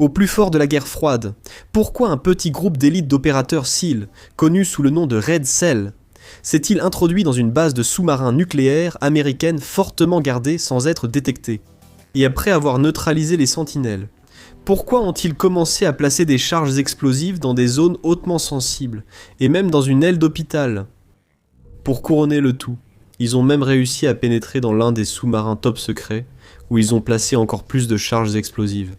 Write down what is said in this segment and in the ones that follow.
Au plus fort de la guerre froide, pourquoi un petit groupe d'élite d'opérateurs SEAL, connu sous le nom de Red Cell, s'est-il introduit dans une base de sous-marins nucléaires américaine fortement gardée sans être détecté? Et après avoir neutralisé les sentinelles, pourquoi ont-ils commencé à placer des charges explosives dans des zones hautement sensibles, et même dans une aile d'hôpital? Pour couronner le tout, ils ont même réussi à pénétrer dans l'un des sous-marins top secrets, où ils ont placé encore plus de charges explosives.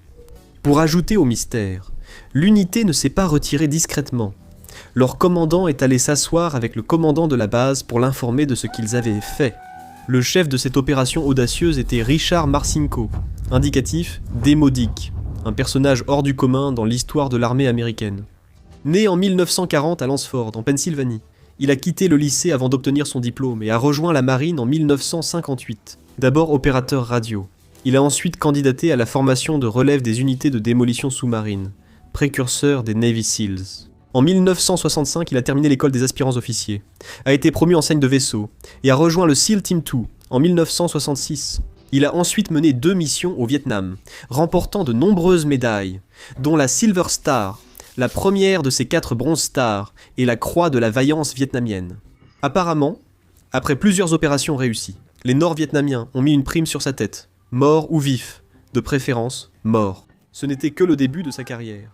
Pour ajouter au mystère, l'unité ne s'est pas retirée discrètement. Leur commandant est allé s'asseoir avec le commandant de la base pour l'informer de ce qu'ils avaient fait. Le chef de cette opération audacieuse était Richard Marcinko, indicatif Demo Dick, un personnage hors du commun dans l'histoire de l'armée américaine. Né en 1940 à Lansford, en Pennsylvanie, il a quitté le lycée avant d'obtenir son diplôme et a rejoint la marine en 1958, d'abord opérateur radio. Il a ensuite candidaté à la formation de relève des unités de démolition sous-marine, précurseur des Navy Seals. En 1965, il a terminé l'école des aspirants officiers, a été promu enseigne de vaisseau et a rejoint le SEAL Team 2 en 1966. Il a ensuite mené 2 missions au Vietnam, remportant de nombreuses médailles, dont la Silver Star, la première de ses 4 bronze stars, et la Croix de la Vaillance vietnamienne. Apparemment, après plusieurs opérations réussies, les Nord-Vietnamiens ont mis une prime sur sa tête. Mort ou vif, de préférence mort. Ce n'était que le début de sa carrière.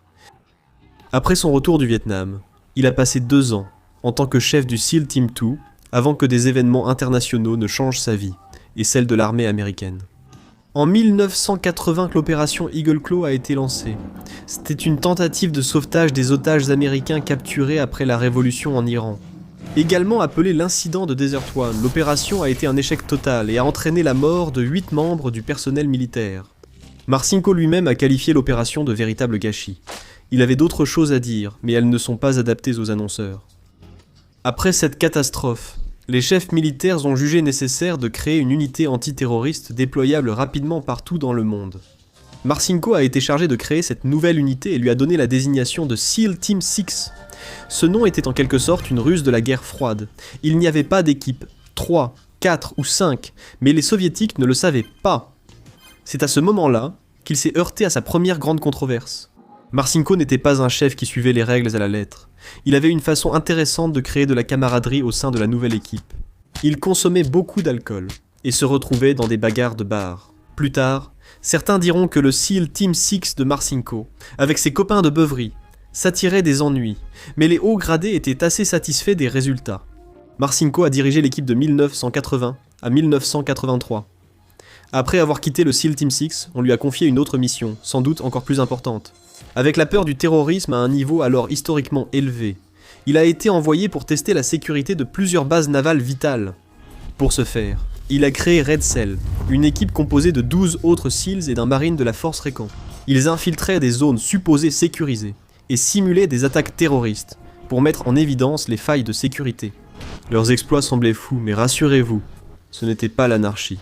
Après son retour du Vietnam, il a passé 2 ans en tant que chef du SEAL Team 2 avant que des événements internationaux ne changent sa vie et celle de l'armée américaine. En 1980 que l'opération Eagle Claw a été lancée. C'était une tentative de sauvetage des otages américains capturés après la révolution en Iran. Également appelée l'incident de Desert One, l'opération a été un échec total et a entraîné la mort de 8 membres du personnel militaire. Marcinko lui-même a qualifié l'opération de véritable gâchis. Il avait d'autres choses à dire, mais elles ne sont pas adaptées aux annonceurs. Après cette catastrophe, les chefs militaires ont jugé nécessaire de créer une unité antiterroriste déployable rapidement partout dans le monde. Marcinko a été chargé de créer cette nouvelle unité et lui a donné la désignation de SEAL Team 6. Ce nom était en quelque sorte une ruse de la guerre froide. Il n'y avait pas d'équipe 3, 4 ou 5, mais les soviétiques ne le savaient pas. C'est à ce moment-là qu'il s'est heurté à sa première grande controverse. Marcinko n'était pas un chef qui suivait les règles à la lettre. Il avait une façon intéressante de créer de la camaraderie au sein de la nouvelle équipe. Il consommait beaucoup d'alcool et se retrouvait dans des bagarres de bar. Plus tard, certains diront que le SEAL Team 6 de Marcinko, avec ses copains de beuverie, s'attirait des ennuis, mais les hauts gradés étaient assez satisfaits des résultats. Marcinko a dirigé l'équipe de 1980 à 1983. Après avoir quitté le SEAL Team 6, on lui a confié une autre mission, sans doute encore plus importante. Avec la peur du terrorisme à un niveau alors historiquement élevé, il a été envoyé pour tester la sécurité de plusieurs bases navales vitales. Pour ce faire, il a créé Red Cell, une équipe composée de 12 autres SEALs et d'un marine de la Force Recon. Ils infiltraient des zones supposées sécurisées et simulaient des attaques terroristes pour mettre en évidence les failles de sécurité. Leurs exploits semblaient fous, mais rassurez-vous, ce n'était pas l'anarchie.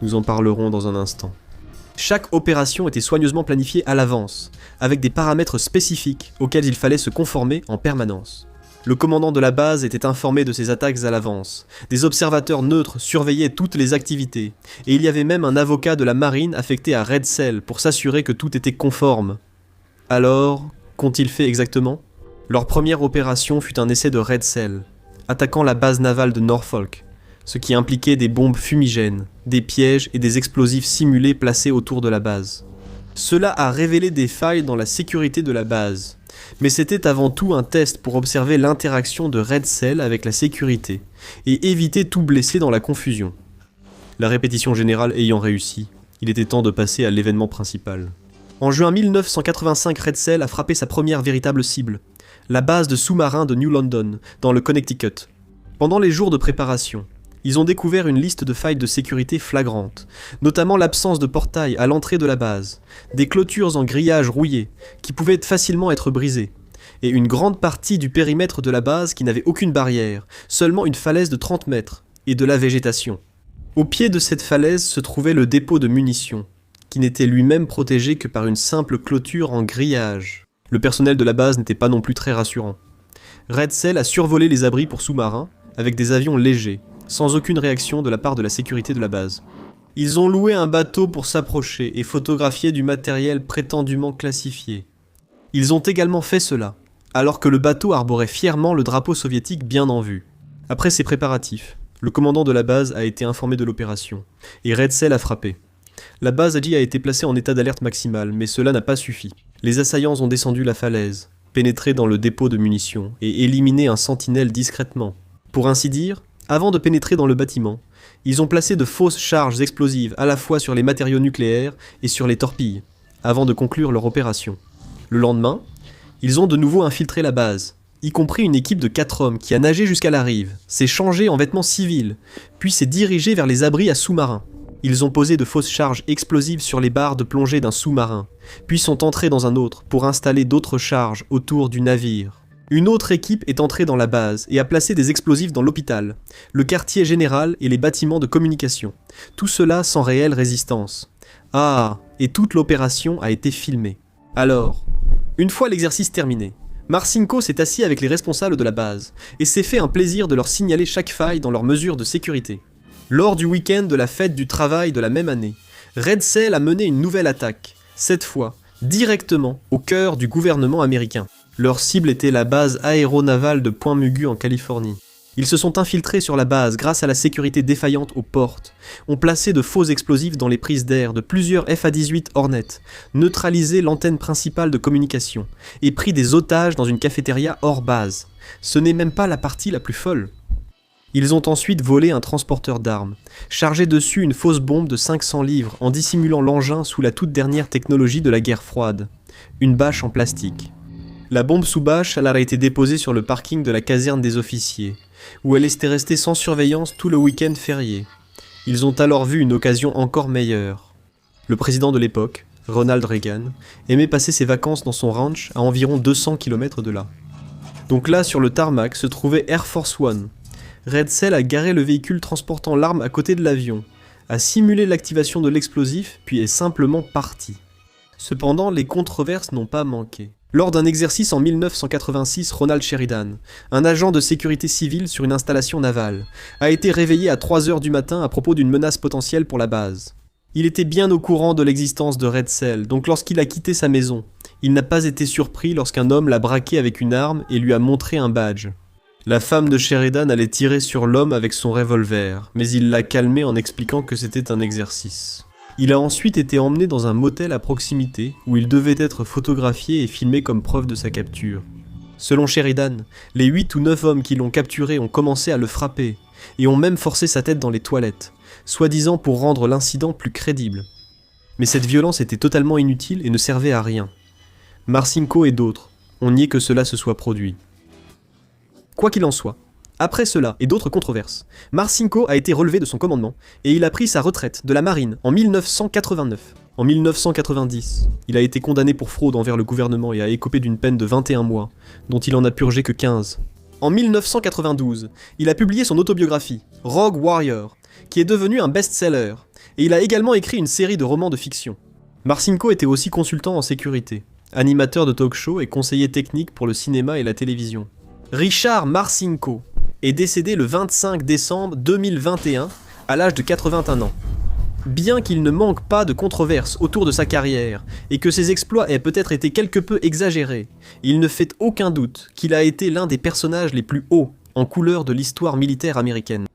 Nous en parlerons dans un instant. Chaque opération était soigneusement planifiée à l'avance, avec des paramètres spécifiques auxquels il fallait se conformer en permanence. Le commandant de la base était informé de ces attaques à l'avance, des observateurs neutres surveillaient toutes les activités, et il y avait même un avocat de la marine affecté à Red Cell pour s'assurer que tout était conforme. Alors, qu'ont-ils fait exactement ? Leur première opération fut un essai de Red Cell, attaquant la base navale de Norfolk, ce qui impliquait des bombes fumigènes, des pièges et des explosifs simulés placés autour de la base. Cela a révélé des failles dans la sécurité de la base, mais c'était avant tout un test pour observer l'interaction de Red Cell avec la sécurité et éviter tout blessé dans la confusion. La répétition générale ayant réussi, il était temps de passer à l'événement principal. En juin 1985, Red Cell a frappé sa première véritable cible, la base de sous-marins de New London, dans le Connecticut. Pendant les jours de préparation, ils ont découvert une liste de failles de sécurité flagrantes, notamment l'absence de portail à l'entrée de la base, des clôtures en grillage rouillé, qui pouvaient facilement être brisées, et une grande partie du périmètre de la base qui n'avait aucune barrière, seulement une falaise de 30 mètres, et de la végétation. Au pied de cette falaise se trouvait le dépôt de munitions, qui n'était lui-même protégé que par une simple clôture en grillage. Le personnel de la base n'était pas non plus très rassurant. Red Cell a survolé les abris pour sous-marins, avec des avions légers, sans aucune réaction de la part de la sécurité de la base. Ils ont loué un bateau pour s'approcher et photographier du matériel prétendument classifié. Ils ont également fait cela, alors que le bateau arborait fièrement le drapeau soviétique bien en vue. Après ces préparatifs, le commandant de la base a été informé de l'opération, et Red Cell a frappé. La base a été placée en état d'alerte maximale, mais cela n'a pas suffi. Les assaillants ont descendu la falaise, pénétré dans le dépôt de munitions, et éliminé un sentinelle discrètement. Pour ainsi dire, avant de pénétrer dans le bâtiment, ils ont placé de fausses charges explosives à la fois sur les matériaux nucléaires et sur les torpilles, avant de conclure leur opération. Le lendemain, ils ont de nouveau infiltré la base, y compris une équipe de 4 hommes qui a nagé jusqu'à la rive, s'est changé en vêtements civils, puis s'est dirigé vers les abris à sous-marins. Ils ont posé de fausses charges explosives sur les barres de plongée d'un sous-marin, puis sont entrés dans un autre pour installer d'autres charges autour du navire. Une autre équipe est entrée dans la base et a placé des explosifs dans l'hôpital, le quartier général et les bâtiments de communication. Tout cela sans réelle résistance. Ah, et toute l'opération a été filmée. Alors, une fois l'exercice terminé, Marcinko s'est assis avec les responsables de la base et s'est fait un plaisir de leur signaler chaque faille dans leurs mesures de sécurité. Lors du week-end de la fête du travail de la même année, Red Cell a mené une nouvelle attaque, cette fois directement au cœur du gouvernement américain. Leur cible était la base aéronavale de Point Mugu en Californie. Ils se sont infiltrés sur la base grâce à la sécurité défaillante aux portes, ont placé de faux explosifs dans les prises d'air de plusieurs FA-18 Hornet, neutralisé l'antenne principale de communication, et pris des otages dans une cafétéria hors base. Ce n'est même pas la partie la plus folle. Ils ont ensuite volé un transporteur d'armes, chargé dessus une fausse bombe de 500 livres en dissimulant l'engin sous la toute dernière technologie de la guerre froide, une bâche en plastique. La bombe sous bâche a été déposée sur le parking de la caserne des officiers, où elle était restée sans surveillance tout le week-end férié. Ils ont alors vu une occasion encore meilleure. Le président de l'époque, Ronald Reagan, aimait passer ses vacances dans son ranch à environ 200 km de là. Donc là, sur le tarmac, se trouvait Air Force One. Red Cell a garé le véhicule transportant l'arme à côté de l'avion, a simulé l'activation de l'explosif, puis est simplement parti. Cependant, les controverses n'ont pas manqué. Lors d'un exercice en 1986, Ronald Sheridan, un agent de sécurité civile sur une installation navale, a été réveillé à 3h du matin à propos d'une menace potentielle pour la base. Il était bien au courant de l'existence de Red Cell, donc lorsqu'il a quitté sa maison, il n'a pas été surpris lorsqu'un homme l'a braqué avec une arme et lui a montré un badge. La femme de Sheridan allait tirer sur l'homme avec son revolver, mais il l'a calmé en expliquant que c'était un exercice. Il a ensuite été emmené dans un motel à proximité où il devait être photographié et filmé comme preuve de sa capture. Selon Sheridan, les 8 ou 9 hommes qui l'ont capturé ont commencé à le frapper et ont même forcé sa tête dans les toilettes, soi-disant pour rendre l'incident plus crédible. Mais cette violence était totalement inutile et ne servait à rien. Marcinko et d'autres ont nié que cela se soit produit. Quoi qu'il en soit, après cela et d'autres controverses, Marcinko a été relevé de son commandement et il a pris sa retraite de la marine en 1989. En 1990, il a été condamné pour fraude envers le gouvernement et a écopé d'une peine de 21 mois, dont il en a purgé que 15. En 1992, il a publié son autobiographie, Rogue Warrior, qui est devenue un best-seller, et il a également écrit une série de romans de fiction. Marcinko était aussi consultant en sécurité, animateur de talk-show et conseiller technique pour le cinéma et la télévision. Richard Marcinko est décédé le 25 décembre 2021 à l'âge de 81 ans. Bien qu'il ne manque pas de controverses autour de sa carrière et que ses exploits aient peut-être été quelque peu exagérés, il ne fait aucun doute qu'il a été l'un des personnages les plus hauts en couleur de l'histoire militaire américaine.